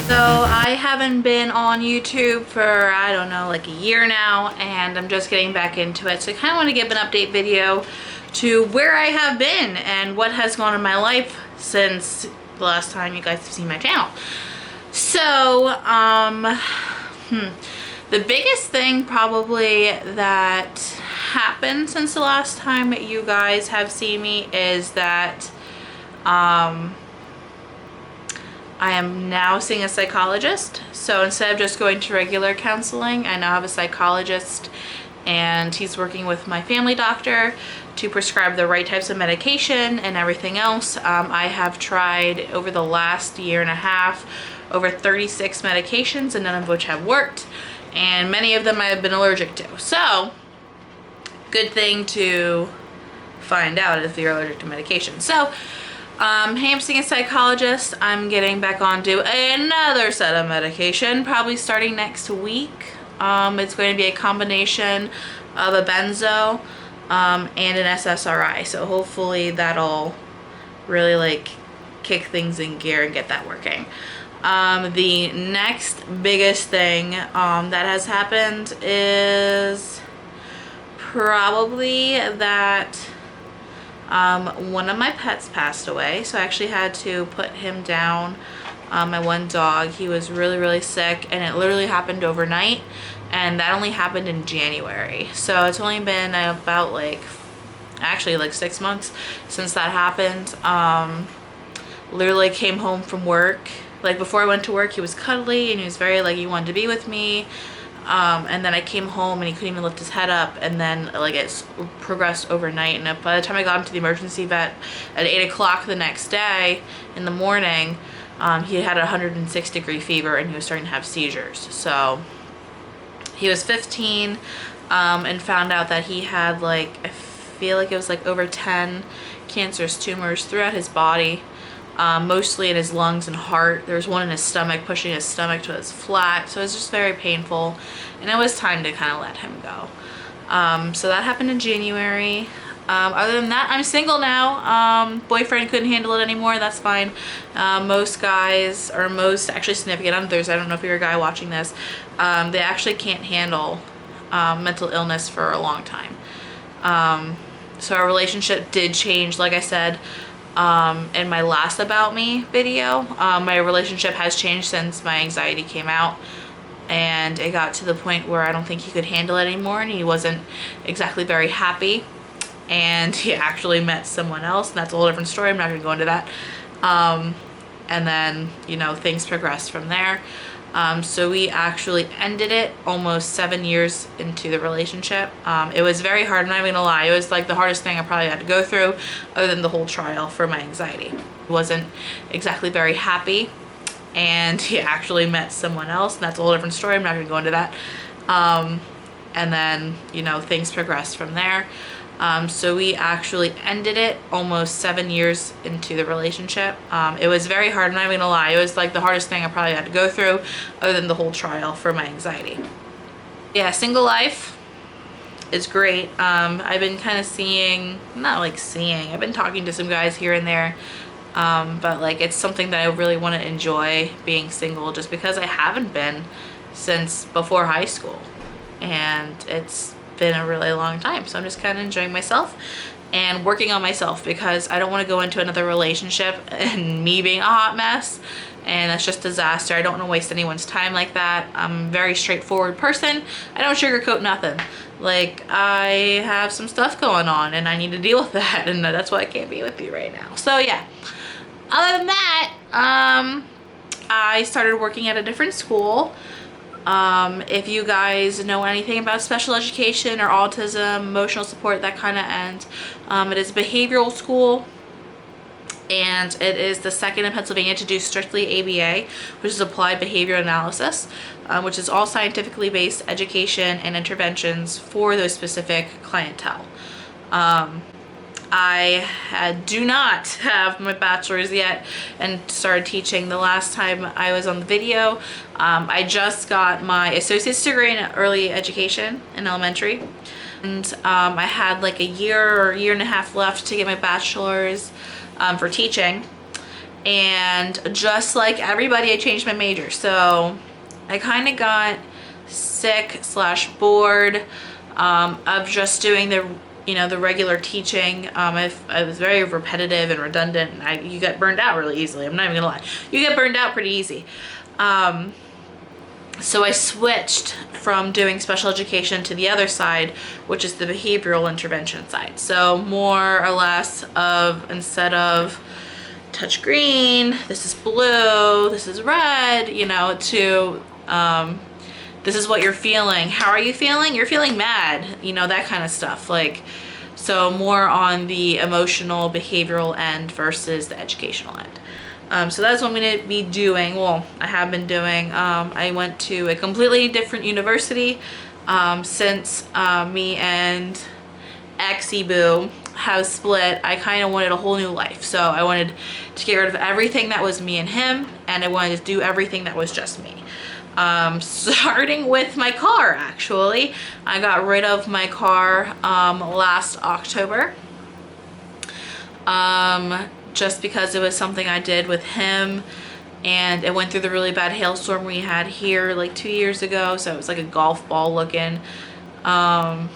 So I haven't been on YouTube for, I don't know, like a year now, and I'm just getting back into it. So I kind of want to give an update video to where I have been and what has gone on in my life since the last time you guys have seen my channel. So, the biggest thing probably that happened since the last time you guys have seen me is that I am now seeing a psychologist. So instead of just going to regular counseling, I now have a psychologist, and he's working with my family doctor to prescribe the right types of medication and everything else. I have tried over the last year and a half over 36 medications, and none of which have worked, and many of them I have been allergic to. So good thing to find out if you're allergic to medication. So hey, I'm seeing a psychologist. I'm getting back onto another set of medication, probably starting next week. It's going to be a combination of a benzo and an SSRI. So hopefully that'll really like kick things in gear and get that working. The next biggest thing that has happened is probably that one of my pets passed away, so I actually had to put him down. My one dog, he was really sick, and it literally happened overnight, and that only happened in January. So it's only been about like 6 months since that happened. Literally came home from work. Like before I went to work, he was cuddly and he was very like, he wanted to be with me. And then I came home and he couldn't even lift his head up, and then like it progressed overnight, and by the time I got him to the emergency vet at 8 o'clock the next day in the morning, he had a 106-degree fever and he was starting to have seizures. So he was 15 and found out that he had like, I feel like it was like over 10 cancerous tumors throughout his body. Mostly in his lungs and heart. There was one in his stomach, pushing his stomach to his flat, so it was just very painful, and it was time to kind of let him go. So that happened in January. Other than that, I'm single now. Boyfriend couldn't handle it anymore. That's fine. Most guys, or most actually significant others, I don't know if you're a guy watching this, they actually can't handle mental illness for a long time. So our relationship did change, like I said, in my last About Me video. My relationship has changed since my anxiety came out, and it got to the point where I don't think he could handle it anymore, and he wasn't exactly very happy, and he actually met someone else, and that's a whole different story. I'm not going to go into that. And then, you know, things progressed from there. So we actually ended it almost 7 years into the relationship. It was very hard, I'm not even gonna lie. It was like the hardest thing I probably had to go through, other than the whole trial for my anxiety. He wasn't exactly very happy, and he actually met someone else, and that's a whole different story. I'm not gonna go into that. And then, you know, things progressed from there. So we actually ended it almost 7 years into the relationship. It was very hard, I'm not even gonna lie. It was like the hardest thing I probably had to go through, other than the whole trial for my anxiety. Yeah, single life is great. I've been kind of I've been talking to some guys here and there, but like it's something that I really want to enjoy, being single, just because I haven't been since before high school, and it's been a really long time. So I'm just kind of enjoying myself and working on myself, because I don't want to go into another relationship and me being a hot mess, and that's just disaster. I don't want to waste anyone's time like that. I'm a very straightforward person. I don't sugarcoat nothing. Like, I have some stuff going on and I need to deal with that, and that's why I can't be with you right now. So yeah, other than that, I started working at a different school. If you guys know anything about special education or autism, emotional support, that kind of end, it is a behavioral school, and it is the second in Pennsylvania to do strictly ABA, which is Applied Behavior Analysis, which is all scientifically based education and interventions for those specific clientele. I do not have my bachelor's yet and started teaching. The last time I was on the video, I just got my associate's degree in early education in elementary, and I had like a year or year and a half left to get my bachelor's for teaching. And just like everybody, I changed my major. So I kind of got sick / bored of just doing the regular teaching. I was very repetitive and redundant, and you get burned out really easily. I'm not even gonna lie. You get burned out pretty easy. So I switched from doing special education to the other side, which is the behavioral intervention side. So more or less of, instead of touch green, this is blue, this is red, to this is what you're feeling. How are you feeling? You're feeling mad, that kind of stuff. So more on the emotional, behavioral end versus the educational end. So that's what I'm going to be doing. Well, I have been doing. I went to a completely different university since me and Boo have split. I kind of wanted a whole new life. So I wanted to get rid of everything that was me and him, and I wanted to do everything that was just me. Starting with my car, actually. I got rid of my car last October. Just because it was something I did with him, and it went through the really bad hailstorm we had here like 2 years ago. So it was like a golf ball looking. And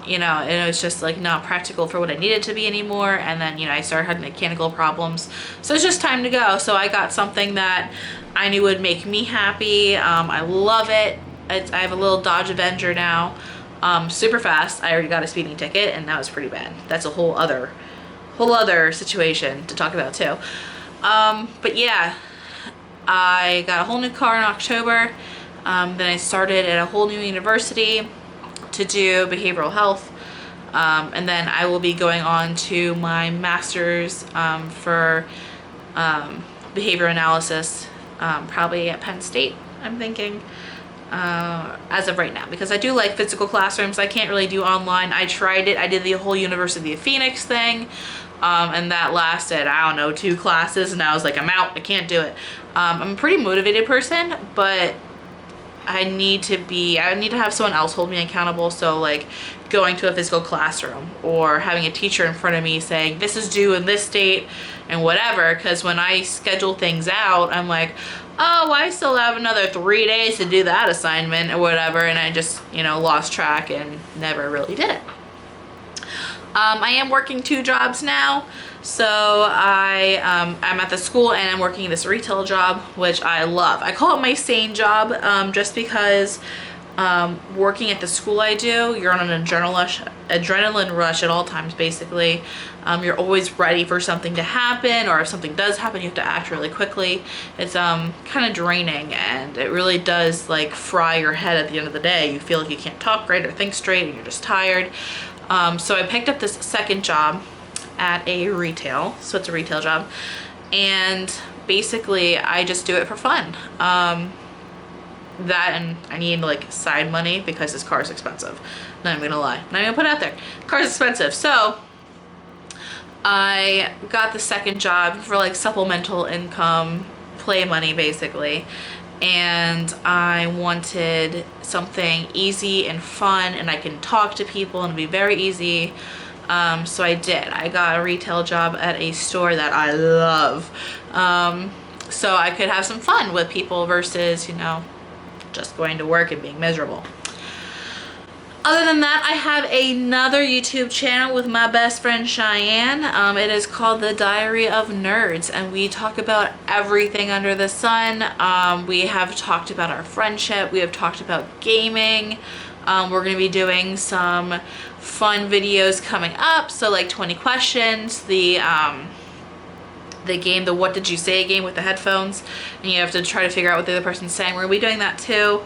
it was just like not practical for what I needed to be anymore. And then, I started having mechanical problems. So it's just time to go. So I got something that I knew would make me happy. I love it. I have a little Dodge Avenger now. Super fast. I already got a speeding ticket, and that was pretty bad. That's a whole other situation to talk about too. But yeah, I got a whole new car in October. Then I started at a whole new university to do behavioral health, and then I will be going on to my master's for behavior analysis, probably at Penn State, I'm thinking, as of right now, because I do like physical classrooms. I can't really do online. I tried it. I did the whole University of Phoenix thing, and that lasted, I don't know, 2 classes, and I was like, I'm out. I can't do it. I'm a pretty motivated person, but I need to have someone else hold me accountable. So like going to a physical classroom or having a teacher in front of me saying this is due in this date and whatever, because when I schedule things out, I'm like, oh, I still have another 3 days to do that assignment or whatever, and I just lost track and never really did it. I am working 2 jobs now. So I'm at the school, and I'm working this retail job, which I love. I call it my sane job, just because working at the school I do, you're on an adrenaline rush at all times, basically. You're always ready for something to happen, or if something does happen, you have to act really quickly. It's kind of draining, and it really does like fry your head at the end of the day. You feel like you can't talk right or think straight, and you're just tired. So I picked up this second job at a retail, so it's a retail job, and basically I just do it for fun. That, and I need like side money because this car is expensive. Not even gonna lie, not even gonna put it out there. Car's expensive, so I got the second job for like supplemental income, play money basically, and I wanted something easy and fun, and I can talk to people and be very easy. So I did. I got a retail job at a store that I love. So I could have some fun with people versus, just going to work and being miserable. Other than that, I have another YouTube channel with my best friend Cheyenne. It is called The Diary of Nerds, and we talk about everything under the sun. We have talked about our friendship. We have talked about gaming. We're going to be doing some fun videos coming up, so like 20 questions, the game, the what did you say game with the headphones, and you have to try to figure out what the other person's saying. We're going to be doing that too.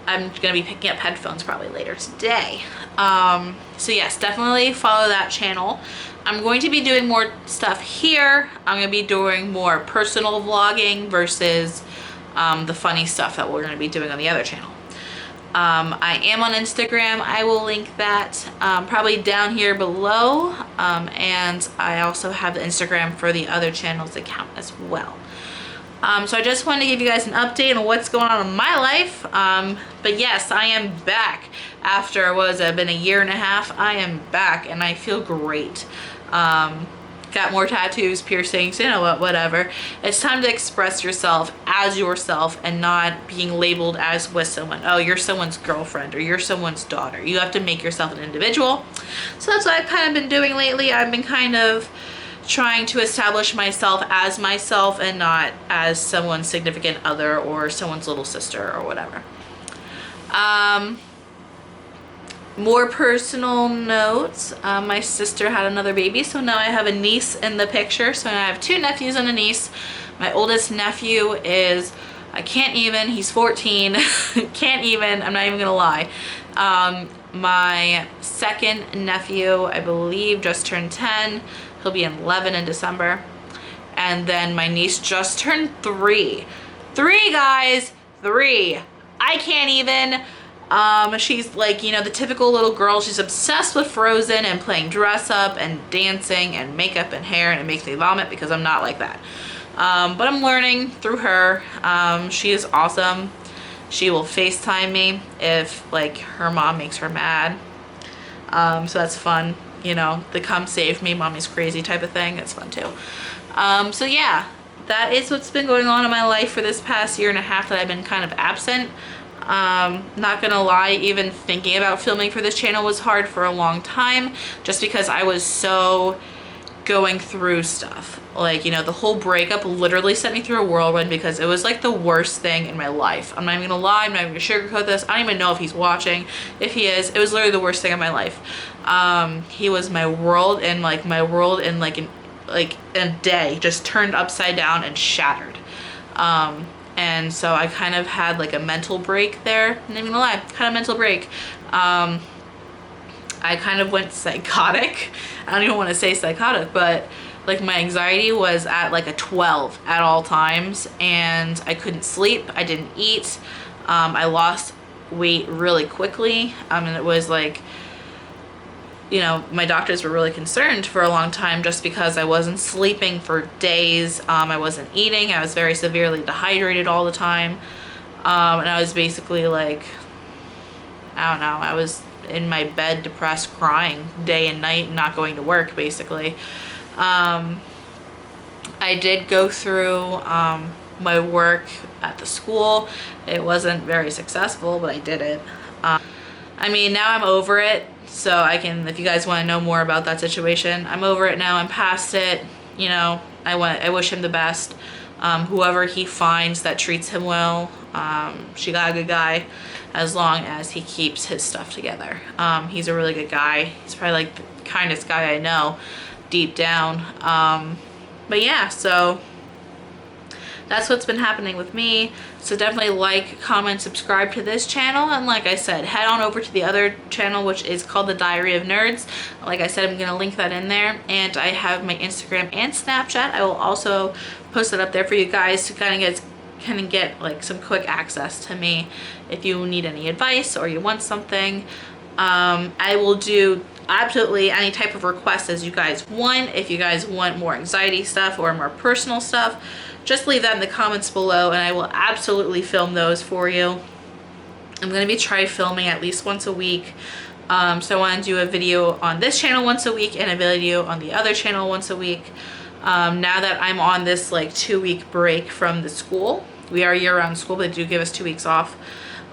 I'm going to be picking up headphones probably later today. So yes, definitely follow that channel. I'm going to be doing more stuff here. I'm going to be doing more personal vlogging versus the funny stuff that we're going to be doing on the other channel. I am on Instagram. I will link that probably down here below, and I also have the Instagram for the other channel's account as well. So I just wanted to give you guys an update on what's going on in my life. But yes, I am back after, been a year and a half. I am back, and I feel great. got more tattoos, piercings, you know what, whatever. It's time to express yourself as yourself and not being labeled as with someone. Oh, you're someone's girlfriend or you're someone's daughter. You have to make yourself an individual. So that's what I've kind of been doing lately. I've been kind of trying to establish myself as myself and not as someone's significant other or someone's little sister or whatever. More personal notes. My sister had another baby, so now I have a niece in the picture. So now I have 2 nephews and a niece. My oldest nephew is, I can't even, he's 14. Can't even, I'm not even gonna lie. My second nephew, I believe, just turned 10. He'll be 11 in December. And then my niece just turned 3. 3, guys, 3. I can't even. She's like, you know, the typical little girl. She's obsessed with Frozen and playing dress up and dancing and makeup and hair, and it makes me vomit because I'm not like that. But I'm learning through her. She is awesome. She will FaceTime me if like her mom makes her mad. So that's fun. You know, the come save me, mommy's crazy type of thing. It's fun too. So yeah, that is what's been going on in my life for this past year and a half that I've been kind of absent. Not gonna lie, even thinking about filming for this channel was hard for a long time, just because I was so going through stuff. Like, you know, the whole breakup literally sent me through a whirlwind because it was like the worst thing in my life. I'm not even gonna lie, I'm not even gonna sugarcoat this. I don't even know if he's watching. If he is, it was literally the worst thing in my life. He was my world, and like my world in like a day just turned upside down and shattered. And so I kind of had like a mental break there. I'm not even gonna lie, kind of mental break. I kind of went psychotic. I don't even want to say psychotic, but like my anxiety was at like a 12 at all times, and I couldn't sleep. I didn't eat. I lost weight really quickly. And it was like, you know, my doctors were really concerned for a long time just because I wasn't sleeping for days. I wasn't eating. I was very severely dehydrated all the time. And I was basically like, I don't know, I was in my bed depressed, crying day and night, not going to work basically. I did go through my work at the school. It wasn't very successful, but I did it. I mean, now I'm over it. So I can, if you guys want to know more about that situation, I'm over it now. I'm past it. You know, I wish him the best. Whoever he finds that treats him well, she got a good guy, as long as he keeps his stuff together. He's a really good guy. He's probably like the kindest guy I know, deep down. But yeah, so that's what's been happening with me. So definitely like, comment, subscribe to this channel. And like I said, head on over to the other channel, which is called The Diary of Nerds. Like I said, I'm going to link that in there. And I have my Instagram and Snapchat. I will also post it up there for you guys to kind of get like some quick access to me if you need any advice or you want something. I will do absolutely any type of request as you guys want. If you guys want more anxiety stuff or more personal stuff, just leave that in the comments below and I will absolutely film those for you. I'm going to be trying filming at least once a week. So I want to do a video on this channel once a week and a video on the other channel once a week. Now that I'm on this like 2-week break from the school, we are year-round school, but they do give us 2 weeks off.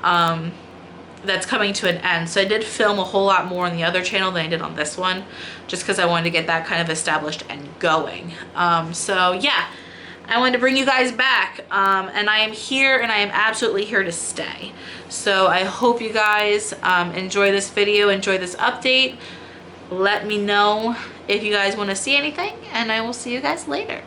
That's coming to an end. So I did film a whole lot more on the other channel than I did on this one, just because I wanted to get that kind of established and going. So yeah, I wanted to bring you guys back, and I am here, and I am absolutely here to stay. So I hope you guys enjoy this video, enjoy this update. Let me know if you guys want to see anything, and I will see you guys later.